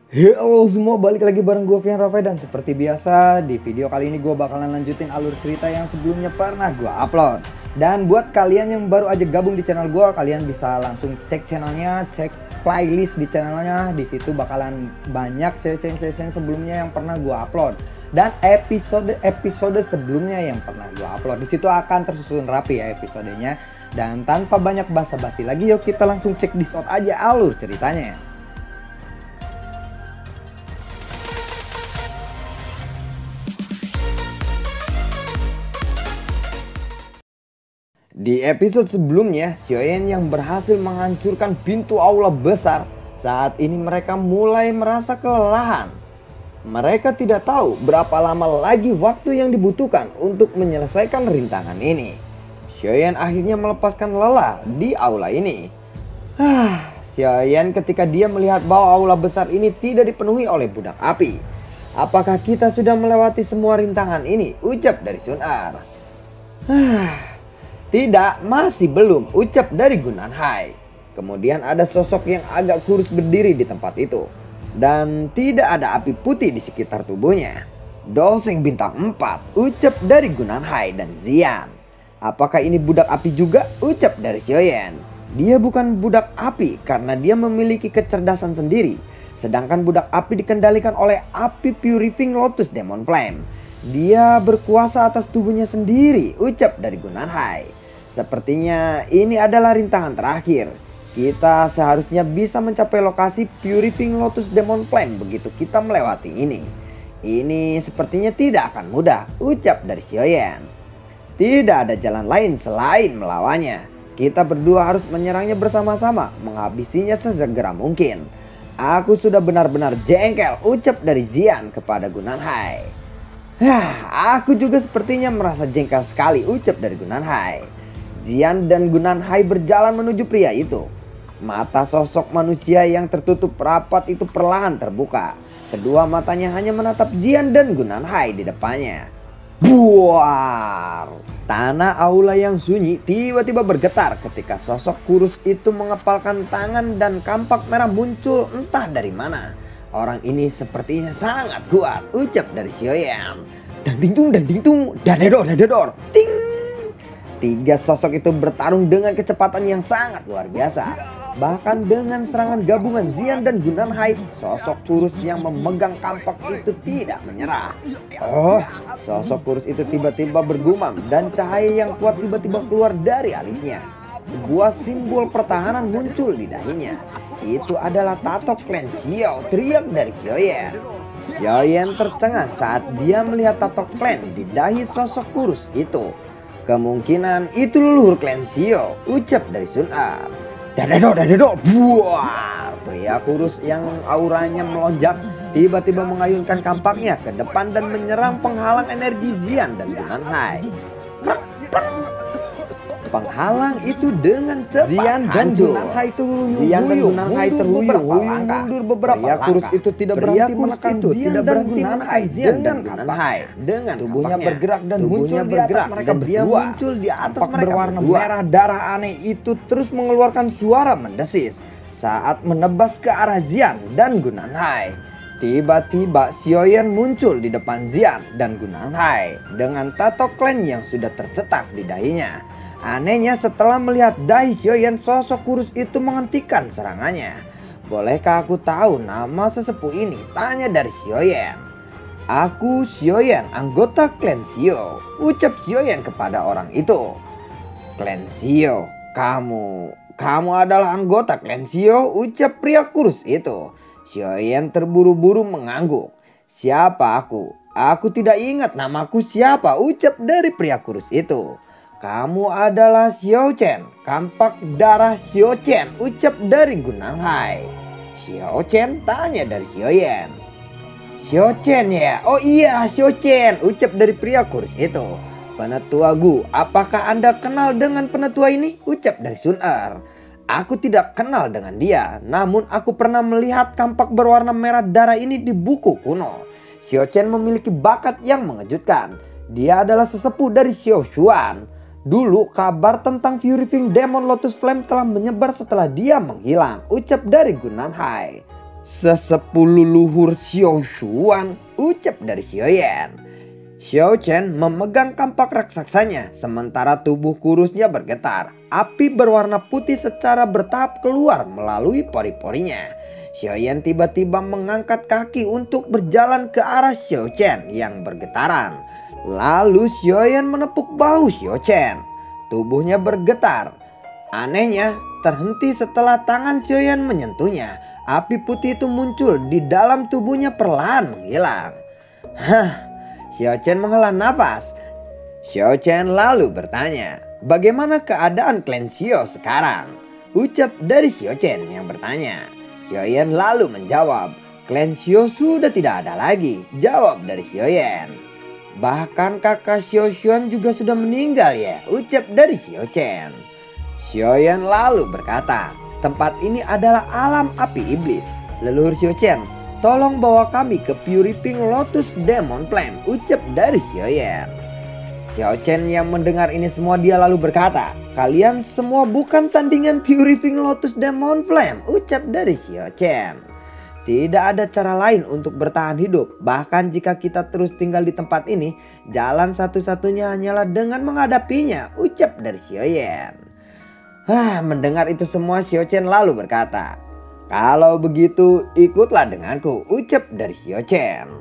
Halo semua, balik lagi bareng gue Vian Rafe. Dan seperti biasa di video kali ini gue bakalan lanjutin alur cerita yang sebelumnya pernah gue upload. Dan buat kalian yang baru aja gabung di channel gue, kalian bisa langsung cek channelnya, cek playlist di channelnya. Di situ bakalan banyak sesi-sesi sebelumnya yang pernah gue upload dan episode sebelumnya yang pernah gue upload. Di situ akan tersusun rapi ya episodenya. Dan tanpa banyak basa-basi lagi, yuk kita langsung cek di shot aja alur ceritanya. Di episode sebelumnya, Xiaoyan yang berhasil menghancurkan pintu aula besar. Saat ini mereka mulai merasa kelelahan. Mereka tidak tahu berapa lama lagi waktu yang dibutuhkan untuk menyelesaikan rintangan ini. Xiaoyan akhirnya melepaskan lelah di aula ini. Xiaoyan ketika dia melihat bahwa aula besar ini tidak dipenuhi oleh budak api. Apakah kita sudah melewati semua rintangan ini? Ucap dari Sun Er. Tidak, masih belum, ucap dari Gunanhai. Kemudian ada sosok yang agak kurus berdiri di tempat itu. Dan tidak ada api putih di sekitar tubuhnya. Doseng bintang 4, ucap dari Gunanhai dan Zian. Apakah ini budak api juga? Ucap dari Xiaoyan. Dia bukan budak api karena dia memiliki kecerdasan sendiri. Sedangkan budak api dikendalikan oleh api Purifying Lotus Demon Flame. Dia berkuasa atas tubuhnya sendiri, ucap dari Gunanhai. Sepertinya ini adalah rintangan terakhir. Kita seharusnya bisa mencapai lokasi Purifying Lotus Demon Flame begitu kita melewati ini. Ini sepertinya tidak akan mudah, ucap dari Xiaoyan. Tidak ada jalan lain selain melawannya. Kita berdua harus menyerangnya bersama-sama, menghabisinya sesegera mungkin. Aku sudah benar-benar jengkel, ucap dari Zian kepada Gunanhai. Aku juga sepertinya merasa jengkel sekali, ucap dari Gunanhai. Zian dan Gunanhai berjalan menuju pria itu. Mata sosok manusia yang tertutup rapat itu perlahan terbuka. Kedua matanya hanya menatap Zian dan Gunanhai di depannya. Buar! Tanah aula yang sunyi tiba-tiba bergetar ketika sosok kurus itu mengepalkan tangan dan kampak merah muncul entah dari mana. Orang ini sepertinya sangat kuat, ucap dari Xiaoyan. Dan tingtung, dadedor, ting! Tiga sosok itu bertarung dengan kecepatan yang sangat luar biasa. Bahkan dengan serangan gabungan Zian dan Gunanhai, sosok kurus yang memegang kampak itu tidak menyerah. Sosok kurus itu tiba-tiba bergumam dan cahaya yang kuat tiba-tiba keluar dari alisnya. Sebuah simbol pertahanan muncul di dahinya. Itu adalah tato klan Xiao, teriak dari Xiaoyan. Xiaoyan tercengang saat dia melihat tato klan di dahi sosok kurus itu. Kemungkinan itu leluhur klan Xiao, ucap dari Sun Er. Dadedor, buar! Pria kurus yang auranya melonjak tiba-tiba mengayunkan kampaknya ke depan dan menyerang penghalang energi Zian dan Gunanhai. Penghalang itu dengan cepat Zian dan Gunanhai terhuyung mundur beberapa langkah. Kurus itu tidak berhenti menekan Zian dan Gunanhai dengan tubuhnya bergerak dan muncul di atas mereka berdua. Berwarna merah darah aneh itu terus mengeluarkan suara mendesis saat menebas ke arah Zian dan Gunanhai. Tiba-tiba Xiaoyan muncul di depan Zian dan Gunanhai dengan tato klan yang sudah tercetak di dahinya. Anehnya setelah melihat dahi Xiaoyan, sosok kurus itu menghentikan serangannya. Bolehkah aku tahu nama sesepuh ini? Tanya dari Xiaoyan. Aku Xiaoyan, anggota klan Xiao, ucap Xiaoyan kepada orang itu. Klan Xiao, kamu adalah anggota klan Xiao, ucap pria kurus itu. Xiaoyan terburu-buru mengangguk. Siapa aku? Aku tidak ingat namaku siapa, ucap dari pria kurus itu. Kamu adalah Xiao Chen, kampak darah Xiao Chen, ucap dari Gunanhai. Xiao Chen, tanya dari Xiaoyan. Xiao Chen ya? Oh iya, Xiao Chen, ucap dari pria kurus itu. Penetua Gu, apakah Anda kenal dengan penetua ini? Ucap dari Sun Er. Aku tidak kenal dengan dia, namun aku pernah melihat kampak berwarna merah darah ini di buku kuno. Xiao Chen memiliki bakat yang mengejutkan. Dia adalah sesepuh dari Xiao Xuan. Dulu kabar tentang Purifying Demon Lotus Flame telah menyebar setelah dia menghilang, ucap dari Gunanhai. Sesepuh leluhur Xiao Xuan, ucap dari Xiaoyan. Xiao Chen memegang kampak raksasanya sementara tubuh kurusnya bergetar. Api berwarna putih secara bertahap keluar melalui pori-porinya. Xiaoyan tiba-tiba mengangkat kaki untuk berjalan ke arah Xiao Chen yang bergetaran. Lalu Xiaoyan menepuk bahu Xiao Chen. Tubuhnya bergetar. Anehnya, terhenti setelah tangan Xiaoyan menyentuhnya. Api putih itu muncul di dalam tubuhnya perlahan menghilang. Xiao Chen menghela nafas. Xiao Chen lalu bertanya, "Bagaimana keadaan klan Xiao sekarang?" Ucap dari Xiao Chen yang bertanya. Xiaoyan lalu menjawab, "Klan Xiao sudah tidak ada lagi." Jawab dari Xiaoyan. "Bahkan kakak Xiao Xuan juga sudah meninggal ya?" Ucap dari Xiao Chen. Xiaoyan lalu berkata, "Tempat ini adalah alam api iblis. Leluhur Xiao Chen, tolong bawa kami ke Purifying Lotus Demon Flame." Ucap dari Xiaoyan. Xiao Chen yang mendengar ini semua dia lalu berkata, "Kalian semua bukan tandingan Purifying Lotus Demon Flame." Ucap dari Xiao Chen. "Tidak ada cara lain untuk bertahan hidup. Bahkan jika kita terus tinggal di tempat ini, jalan satu-satunya hanyalah dengan menghadapinya." Ucap dari Xiaoyan. Mendengar itu semua Xiao Chen lalu berkata, "Kalau begitu ikutlah denganku." Ucap dari Xiao Chen.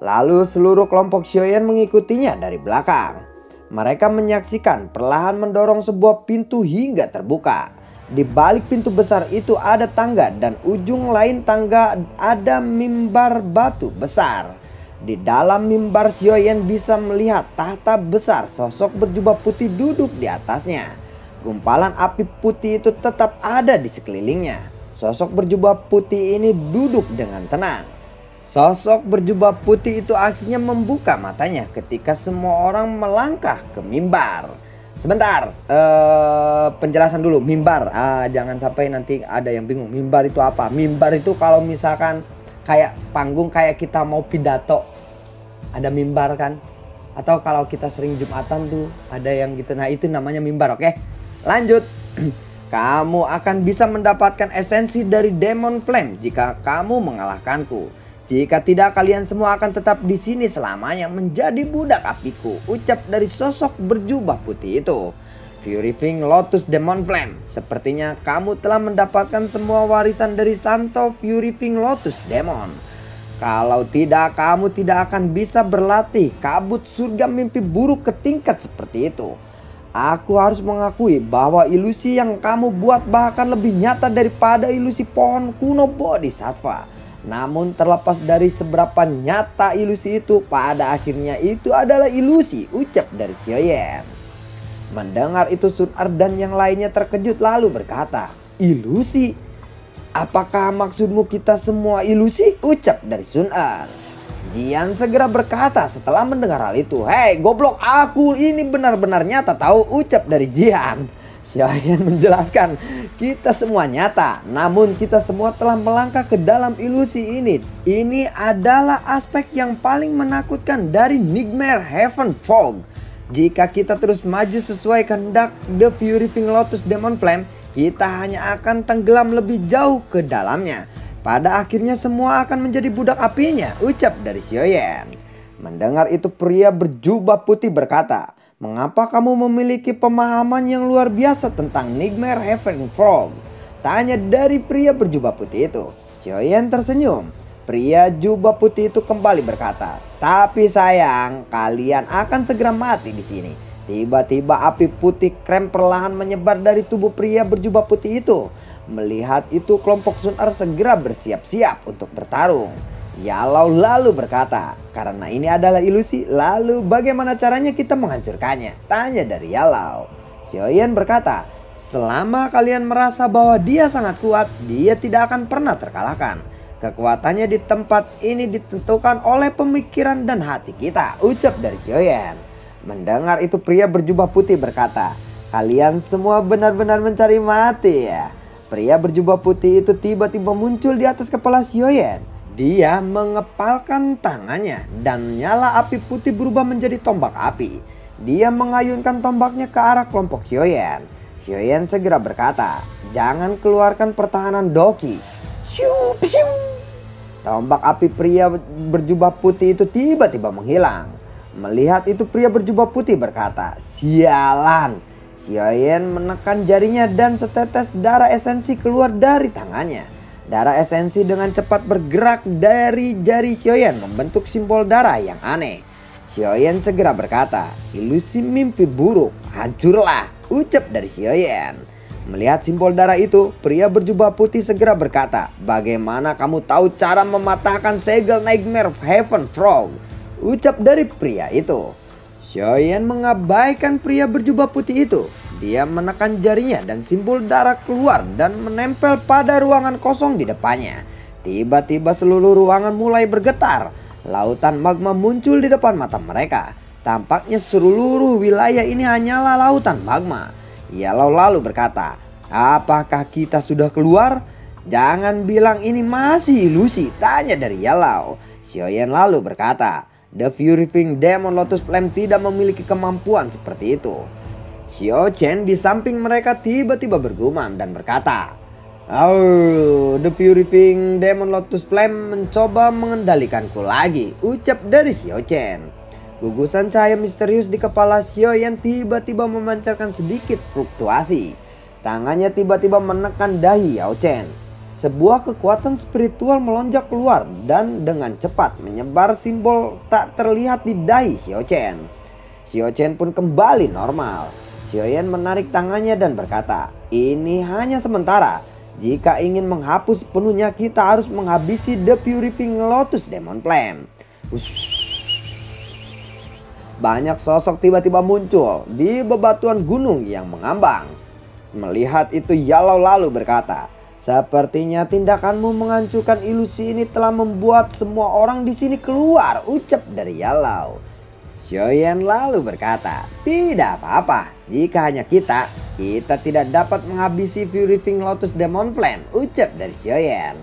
Lalu seluruh kelompok Xiaoyan mengikutinya dari belakang. Mereka menyaksikan perlahan mendorong sebuah pintu hingga terbuka. Di balik pintu besar itu ada tangga dan ujung lain tangga ada mimbar batu besar. Di dalam mimbar Xiaoyan bisa melihat tahta besar, sosok berjubah putih duduk di atasnya. Gumpalan api putih itu tetap ada di sekelilingnya. Sosok berjubah putih ini duduk dengan tenang. Sosok berjubah putih itu akhirnya membuka matanya ketika semua orang melangkah ke mimbar. Sebentar, penjelasan dulu mimbar. Jangan sampai nanti ada yang bingung. Mimbar itu apa? Mimbar itu kalau misalkan kayak panggung, kayak kita mau pidato, ada mimbar kan? Atau kalau kita sering Jumatan tuh ada yang gitu. Nah itu namanya mimbar, oke? Lanjut. Kamu akan bisa mendapatkan esensi dari Demon Flame jika kamu mengalahkanku. Jika tidak, kalian semua akan tetap di sini selamanya menjadi budak apiku. Ucap dari sosok berjubah putih itu. Purifying Lotus Demon Flame. Sepertinya kamu telah mendapatkan semua warisan dari Santo Purifying Lotus Demon. Kalau tidak, kamu tidak akan bisa berlatih kabut surga mimpi buruk ke tingkat seperti itu. Aku harus mengakui bahwa ilusi yang kamu buat bahkan lebih nyata daripada ilusi pohon kuno Bodhisattva. Namun terlepas dari seberapa nyata ilusi itu, pada akhirnya itu adalah ilusi. Ucap dari Xiaoyan. Mendengar itu Sun Er dan yang lainnya terkejut lalu berkata, "Ilusi? Apakah maksudmu kita semua ilusi?" Ucap dari Sun Er. Jian segera berkata setelah mendengar hal itu, "Hei goblok, aku ini benar-benar nyata tahu." Ucap dari Jian. Xiaoyan menjelaskan, "Kita semua nyata, namun kita semua telah melangkah ke dalam ilusi ini. Ini adalah aspek yang paling menakutkan dari Nightmare Heaven Fog. Jika kita terus maju sesuai kehendak The Purifying Lotus Demon Flame, kita hanya akan tenggelam lebih jauh ke dalamnya. Pada akhirnya semua akan menjadi budak apinya." Ucap dari Xiaoyan. Mendengar itu pria berjubah putih berkata, "Mengapa kamu memiliki pemahaman yang luar biasa tentang Nightmare Heaven Fog?" Tanya dari pria berjubah putih itu. Xiaoyan tersenyum. Pria jubah putih itu kembali berkata, "Tapi sayang, kalian akan segera mati di sini." Tiba-tiba api putih krem perlahan menyebar dari tubuh pria berjubah putih itu. Melihat itu kelompok Sun Er segera bersiap-siap untuk bertarung. Yalau lalu berkata, "Karena ini adalah ilusi, lalu bagaimana caranya kita menghancurkannya?" Tanya dari Yalau. Xiaoyan berkata, "Selama kalian merasa bahwa dia sangat kuat, dia tidak akan pernah terkalahkan. Kekuatannya di tempat ini ditentukan oleh pemikiran dan hati kita." Ucap dari Xiaoyan. Mendengar itu pria berjubah putih berkata, "Kalian semua benar-benar mencari mati ya?" Pria berjubah putih itu tiba-tiba muncul di atas kepala Xiaoyan. Dia mengepalkan tangannya dan nyala api putih berubah menjadi tombak api. Dia mengayunkan tombaknya ke arah kelompok Xiaoyan. Xiaoyan segera berkata, "Jangan keluarkan pertahanan Doki." Shoo, shoo. Tombak api pria berjubah putih itu tiba-tiba menghilang. Melihat itu pria berjubah putih berkata, "Sialan." Xiaoyan menekan jarinya dan setetes darah esensi keluar dari tangannya. Darah esensi dengan cepat bergerak dari jari Xiaoyan membentuk simbol darah yang aneh. Xiaoyan segera berkata, "Ilusi mimpi buruk, hancurlah," ucap dari Xiaoyan. Melihat simbol darah itu, pria berjubah putih segera berkata, "Bagaimana kamu tahu cara mematahkan segel Nightmare Heaven Frog?" ucap dari pria itu. Xiaoyan mengabaikan pria berjubah putih itu. Dia menekan jarinya dan simbol darah keluar dan menempel pada ruangan kosong di depannya. Tiba-tiba seluruh ruangan mulai bergetar. Lautan magma muncul di depan mata mereka. Tampaknya seluruh wilayah ini hanyalah lautan magma. Ia lalu berkata, "Apakah kita sudah keluar? Jangan bilang ini masih ilusi," tanya dari Yalau. Xiaoyan lalu berkata, "The Purifying Demon Lotus Flame tidak memiliki kemampuan seperti itu." Xiao Chen di samping mereka tiba-tiba bergumam dan berkata, "Oh, The Purifying Demon Lotus Flame mencoba mengendalikanku lagi," ucap dari Xiao Chen. Gugusan cahaya misterius di kepala Xiaoyan tiba-tiba memancarkan sedikit fluktuasi. Tangannya tiba-tiba menekan dahi Yao Chen. Sebuah kekuatan spiritual melonjak keluar dan dengan cepat menyebar simbol tak terlihat di dahi Xiao Chen. Xiao Chen pun kembali normal. Xiaoyan menarik tangannya dan berkata, "Ini hanya sementara. Jika ingin menghapus penuhnya kita harus menghabisi The Purifying Lotus Demon Flame." Banyak sosok tiba-tiba muncul di bebatuan gunung yang mengambang. Melihat itu Yalau lalu berkata, "Sepertinya tindakanmu menghancurkan ilusi ini telah membuat semua orang di sini keluar," ucap dari Yalau. Xiaoyan lalu berkata, "Tidak apa-apa, jika hanya kita tidak dapat menghabisi Purifying Lotus Demon Flame," ucap dari Xiaoyan.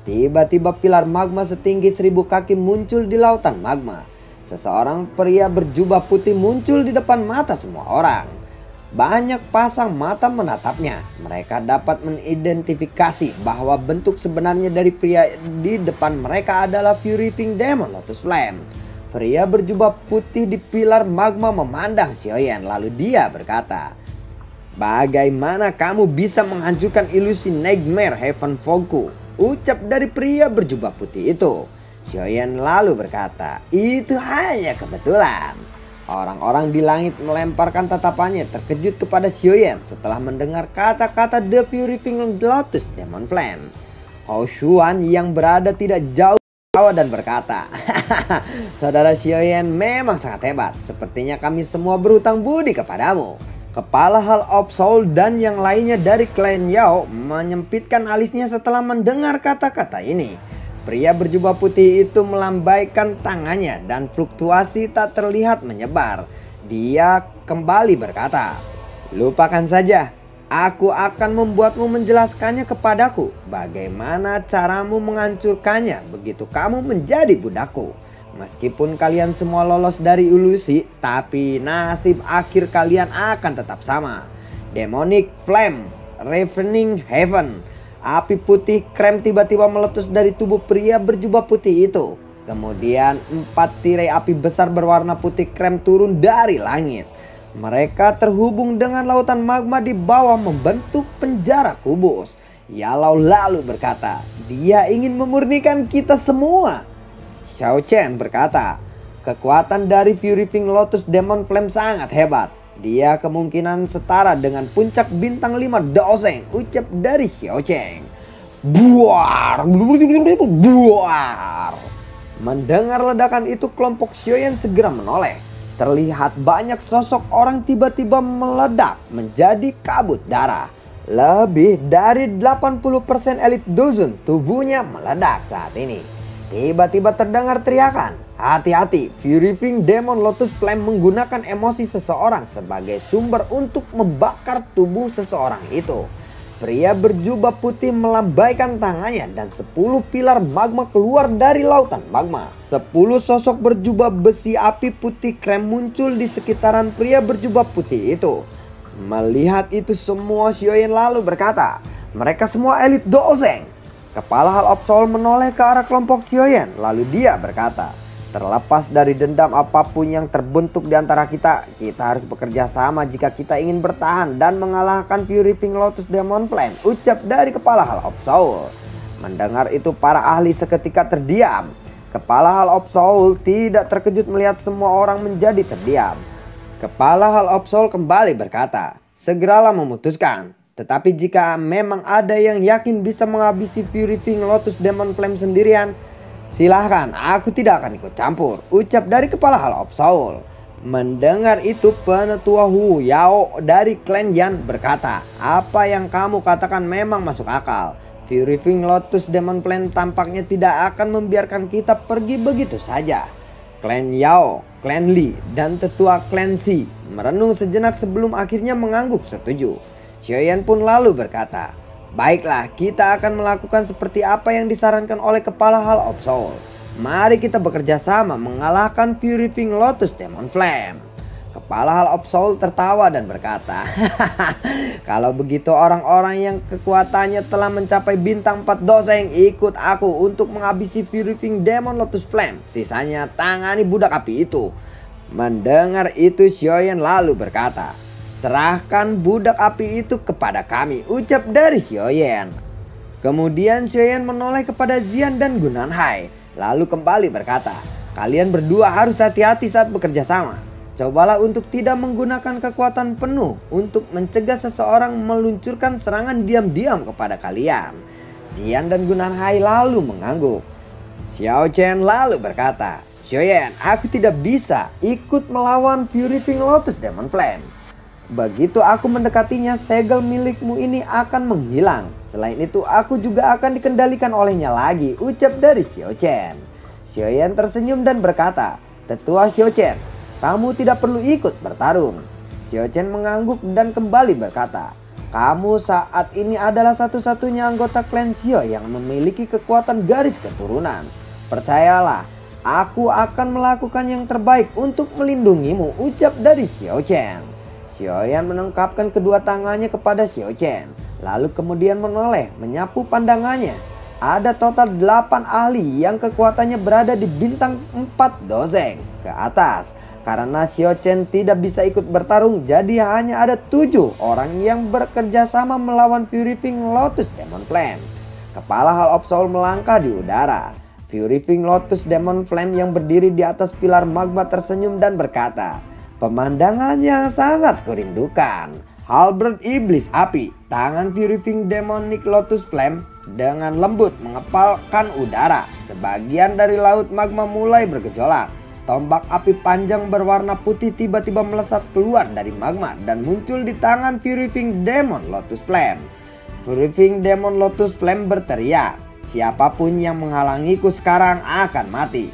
Tiba-tiba pilar magma setinggi 1000 kaki muncul di lautan magma. Seseorang pria berjubah putih muncul di depan mata semua orang. Banyak pasang mata menatapnya. Mereka dapat mengidentifikasi bahwa bentuk sebenarnya dari pria di depan mereka adalah Purifying Demon Lotus Flame. Pria berjubah putih di pilar magma memandang Xiaoyan lalu dia berkata, "Bagaimana kamu bisa menghancurkan ilusi Nightmare Heaven Fogku?" ucap dari pria berjubah putih itu. Xiaoyan lalu berkata, "Itu hanya kebetulan." Orang-orang di langit melemparkan tatapannya terkejut kepada Xiaoyan setelah mendengar kata-kata The Purifying Lotus Demon Flame. Hou Xuan yang berada tidak jauh tertawa dan berkata, "Hahaha, saudara Xiaoyan memang sangat hebat. Sepertinya kami semua berhutang budi kepadamu." Kepala Hall of Soul dan yang lainnya dari klan Yao menyempitkan alisnya setelah mendengar kata-kata ini. Pria berjubah putih itu melambaikan tangannya dan fluktuasi tak terlihat menyebar. Dia kembali berkata, "Lupakan saja. Aku akan membuatmu menjelaskannya kepadaku. Bagaimana caramu menghancurkannya begitu kamu menjadi budakku. Meskipun kalian semua lolos dari ilusi, tapi nasib akhir kalian akan tetap sama. Demonic Flame, Ravening Heaven." Api putih krem tiba-tiba meletus dari tubuh pria berjubah putih itu. Kemudian 4 tirai api besar berwarna putih krem turun dari langit. Mereka terhubung dengan lautan magma di bawah membentuk penjara kubus. Yalau lalu berkata, "Dia ingin memurnikan kita semua." Xiao Chen berkata, "Kekuatan dari Purifying Lotus Demon Flame sangat hebat. Dia kemungkinan setara dengan puncak bintang 5 Daoseng," ucap dari Xiao Chen. Buar. Buar. Mendengar ledakan itu kelompok Xiaoyan segera menoleh. Terlihat banyak sosok orang tiba-tiba meledak menjadi kabut darah. Lebih dari 80% elit Duzun tubuhnya meledak saat ini. Tiba-tiba terdengar teriakan, "Hati-hati, Purifying Demon Lotus Flame menggunakan emosi seseorang sebagai sumber untuk membakar tubuh seseorang itu." Pria berjubah putih melambaikan tangannya dan 10 pilar magma keluar dari lautan magma. 10 sosok berjubah besi api putih krem muncul di sekitaran pria berjubah putih itu. Melihat itu semua, Xiaoyan lalu berkata, "Mereka semua elit Daoseng." Kepala Hall of Soul menoleh ke arah kelompok Xiaoyan, lalu dia berkata, terlepas dari dendam apapun yang terbentuk di antara kita, kita harus bekerja sama jika kita ingin bertahan dan mengalahkan Fury Wing Lotus Demon Flame, ucap dari Kepala Hall of Soul. Mendengar itu para ahli seketika terdiam. Kepala Hall of Soul tidak terkejut melihat semua orang menjadi terdiam. Kepala Hall of Soul kembali berkata, segeralah memutuskan. Tetapi jika memang ada yang yakin bisa menghabisi Fury Wing Lotus Demon Flame sendirian, silahkan, aku tidak akan ikut campur, ucap dari Kepala Hall of Soul. Mendengar itu penetua Hu Yao dari klan Yan berkata, apa yang kamu katakan memang masuk akal. Fury Wing Lotus Demon Flame tampaknya tidak akan membiarkan kita pergi begitu saja. Klan Yao, klan Li, dan tetua klan Si merenung sejenak sebelum akhirnya mengangguk setuju. Xiaoyan pun lalu berkata, baiklah, kita akan melakukan seperti apa yang disarankan oleh Kepala Hall of Soul. Mari kita bekerja sama mengalahkan Fury Wing Lotus Demon Flame. Kepala Hall of Soul tertawa dan berkata, kalau begitu orang-orang yang kekuatannya telah mencapai bintang 4 doseng ikut aku untuk menghabisi Fury Wing Demon Lotus Flame. Sisanya tangani budak api itu. Mendengar itu Xiaoyan lalu berkata, serahkan budak api itu kepada kami, ucap dari Xiaoyan. Kemudian Xiaoyan menoleh kepada Xian dan Gunanhai, lalu kembali berkata, kalian berdua harus hati-hati saat bekerja sama. Cobalah untuk tidak menggunakan kekuatan penuh untuk mencegah seseorang meluncurkan serangan diam-diam kepada kalian. Xian dan Gunanhai lalu mengangguk. Xiao Chen lalu berkata, Xiaoyan, aku tidak bisa ikut melawan Fury Wing Lotus Demon Flame. Begitu aku mendekatinya, segel milikmu ini akan menghilang. Selain itu, aku juga akan dikendalikan olehnya lagi, ucap dari Xiao Chen. Xiaoyan tersenyum dan berkata, tetua Xiao Chen, kamu tidak perlu ikut bertarung. Xiao Chen mengangguk dan kembali berkata, kamu saat ini adalah satu-satunya anggota klan Xiao yang memiliki kekuatan garis keturunan. Percayalah, aku akan melakukan yang terbaik untuk melindungimu, ucap dari Xiao Chen. Xiaoyan menengkapkan kedua tangannya kepada Xiao Chen, lalu kemudian menoleh menyapu pandangannya. Ada total 8 ahli yang kekuatannya berada di bintang 4 doseng ke atas. Karena Xiao Chen tidak bisa ikut bertarung, jadi hanya ada 7 orang yang bekerja sama melawan Fury Wing Lotus Demon Flame. Kepala Hall of Soul melangkah di udara. Fury Wing Lotus Demon Flame yang berdiri di atas pilar magma tersenyum dan berkata, pemandangan yang sangat kurindukan. Halberd Iblis Api, tangan Fury Wing Demonic Lotus Flame dengan lembut mengepalkan udara. Sebagian dari laut magma mulai bergejolak. Tombak api panjang berwarna putih tiba-tiba melesat keluar dari magma dan muncul di tangan Fury Wing Demon Lotus Flame. Fury Wing Demon Lotus Flame berteriak, siapapun yang menghalangiku sekarang akan mati.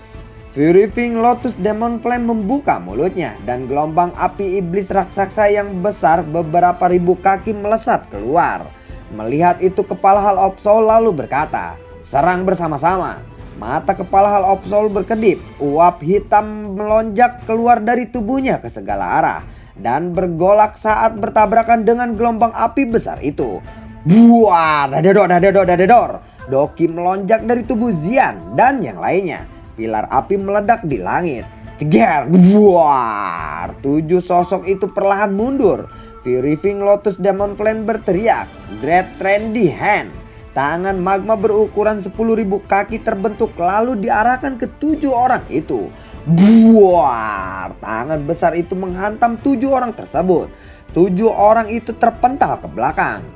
Fury Wing Lotus Demon Flame membuka mulutnya dan gelombang api iblis raksasa yang besar beberapa ribu kaki melesat keluar. Melihat itu Kepala Hall of Soul lalu berkata, serang bersama-sama. Mata Kepala Hall of Soul berkedip, uap hitam melonjak keluar dari tubuhnya ke segala arah dan bergolak saat bertabrakan dengan gelombang api besar itu. Buar, dadedor. Doki melonjak dari tubuh Xian dan yang lainnya. Pilar api meledak di langit. Ceger, buar. 7 sosok itu perlahan mundur. Fury Wing Lotus Demon Flame berteriak, Great Trendy Hand. Tangan magma berukuran 10.000 kaki terbentuk lalu diarahkan ke 7 orang itu. Buar. Tangan besar itu menghantam 7 orang tersebut. 7 orang itu terpental ke belakang.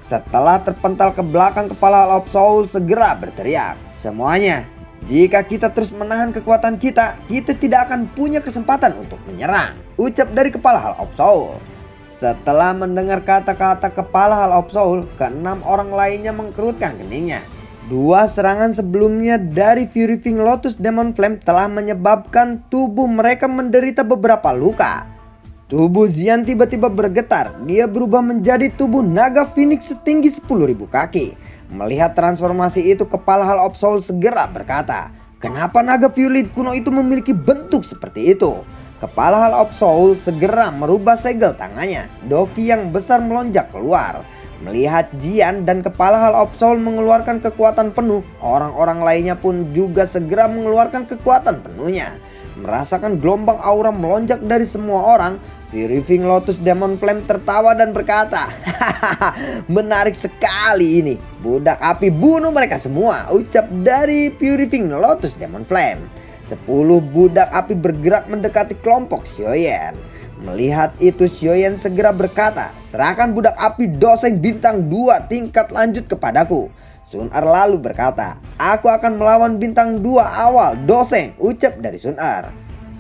Setelah terpental ke belakang, Kepala Hall of Soul segera berteriak, semuanya, jika kita terus menahan kekuatan kita tidak akan punya kesempatan untuk menyerang, ucap dari Kepala Hall of Soul. Setelah mendengar kata-kata Kepala Hall of Soul, ke-6 orang lainnya mengkerutkan keningnya. 2 serangan sebelumnya dari Fury Wing Lotus Demon Flame telah menyebabkan tubuh mereka menderita beberapa luka. Tubuh Xian tiba-tiba bergetar, dia berubah menjadi tubuh naga Phoenix setinggi 10.000 kaki. Melihat transformasi itu, Kepala Hall of Soul segera berkata, kenapa naga violet kuno itu memiliki bentuk seperti itu? Kepala Hall of Soul segera merubah segel tangannya. Doki yang besar melonjak keluar. Melihat Jian dan kepala Hall of Soul mengeluarkan kekuatan penuh, orang-orang lainnya pun juga segera mengeluarkan kekuatan penuhnya. Merasakan gelombang aura melonjak dari semua orang, Purifying Lotus Demon Flame tertawa dan berkata, "Hahaha, menarik sekali ini. Budak api bunuh mereka semua," ucap dari Purifying Lotus Demon Flame. 10 budak api bergerak mendekati kelompok Xiaoyan. Melihat itu Xiaoyan segera berkata, "Serahkan budak api Doseng bintang 2 tingkat lanjut kepadaku." Sun Er lalu berkata, "Aku akan melawan bintang 2 awal Doseng," ucap dari Sun Er.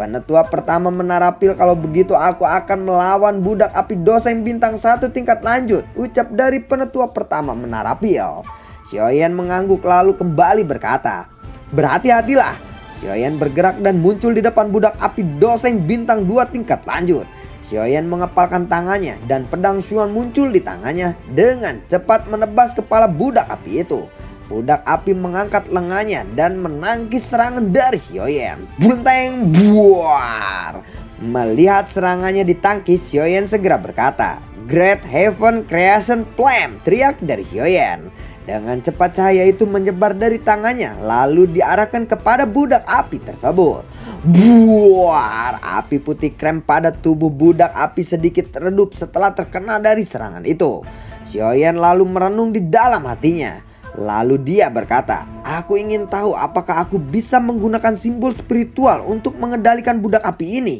Penetua pertama menarapil, "Kalau begitu aku akan melawan budak api Doseng bintang 1 tingkat lanjut," ucap dari penetua pertama menarapil. Xiaoyan mengangguk lalu kembali berkata, "Berhati-hatilah." Xiaoyan bergerak dan muncul di depan budak api Doseng bintang 2 tingkat lanjut. Xiaoyan mengepalkan tangannya dan pedang Xuan muncul di tangannya dengan cepat menebas kepala budak api itu. Budak api mengangkat lengannya dan menangkis serangan dari Xiaoyan. Bunteng buar. Melihat serangannya ditangkis, Xiaoyan segera berkata, "Great Heaven Creation Flame," teriak dari Xiaoyan. Dengan cepat cahaya itu menyebar dari tangannya lalu diarahkan kepada budak api tersebut. Buar, api putih krem pada tubuh budak api sedikit redup setelah terkena dari serangan itu. Xiaoyan lalu merenung di dalam hatinya. Lalu dia berkata, "Aku ingin tahu apakah aku bisa menggunakan simbol spiritual untuk mengendalikan budak api ini."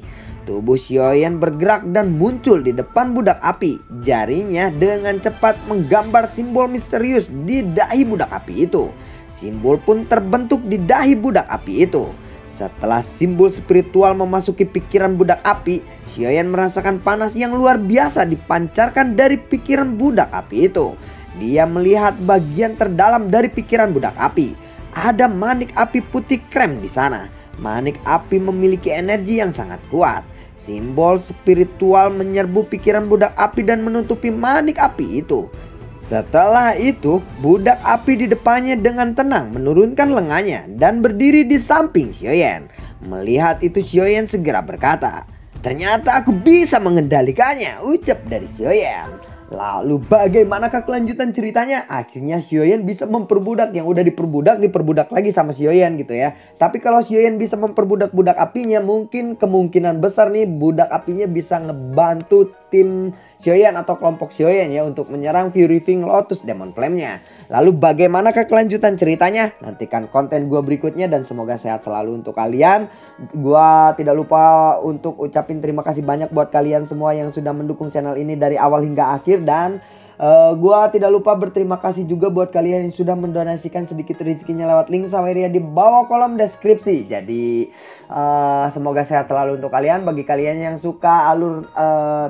Tubuh Xiaoyan bergerak dan muncul di depan budak api. Jarinya dengan cepat menggambar simbol misterius di dahi budak api itu. Simbol pun terbentuk di dahi budak api itu. Setelah simbol spiritual memasuki pikiran budak api, Xiaoyan merasakan panas yang luar biasa dipancarkan dari pikiran budak api itu. Dia melihat bagian terdalam dari pikiran budak api. Ada manik api putih krem di sana. Manik api memiliki energi yang sangat kuat. Simbol spiritual menyerbu pikiran budak api dan menutupi manik api itu. Setelah itu, budak api di depannya dengan tenang menurunkan lengannya dan berdiri di samping Xiaoyan. Melihat itu Xiaoyan segera berkata, "Ternyata aku bisa mengendalikannya," ucap dari Xiaoyan. Lalu bagaimanakah kelanjutan ceritanya? Akhirnya Xiaoyan bisa memperbudak yang udah diperbudak lagi sama Xiaoyan gitu ya. Tapi kalau Xiaoyan bisa memperbudak budak apinya, mungkin kemungkinan besar nih budak apinya bisa ngebantu tim Xiaoyan atau kelompok Xiaoyan ya untuk menyerang Purifying Lotus Demon Flame-nya. Lalu bagaimanakah kelanjutan ceritanya? Nantikan konten gue berikutnya dan semoga sehat selalu untuk kalian. Gua tidak lupa untuk ucapin terima kasih banyak buat kalian semua yang sudah mendukung channel ini dari awal hingga akhir. Dan gua tidak lupa berterima kasih juga buat kalian yang sudah mendonasikan sedikit rezekinya lewat link Saweria di bawah kolom deskripsi. Jadi semoga sehat selalu untuk kalian. Bagi kalian yang suka alur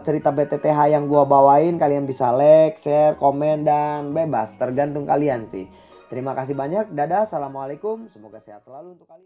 cerita BTTH yang gua bawain, kalian bisa like, share, komen, dan bebas tergantung kalian sih. Terima kasih banyak. Dadah, assalamualaikum. Semoga sehat selalu untuk kalian.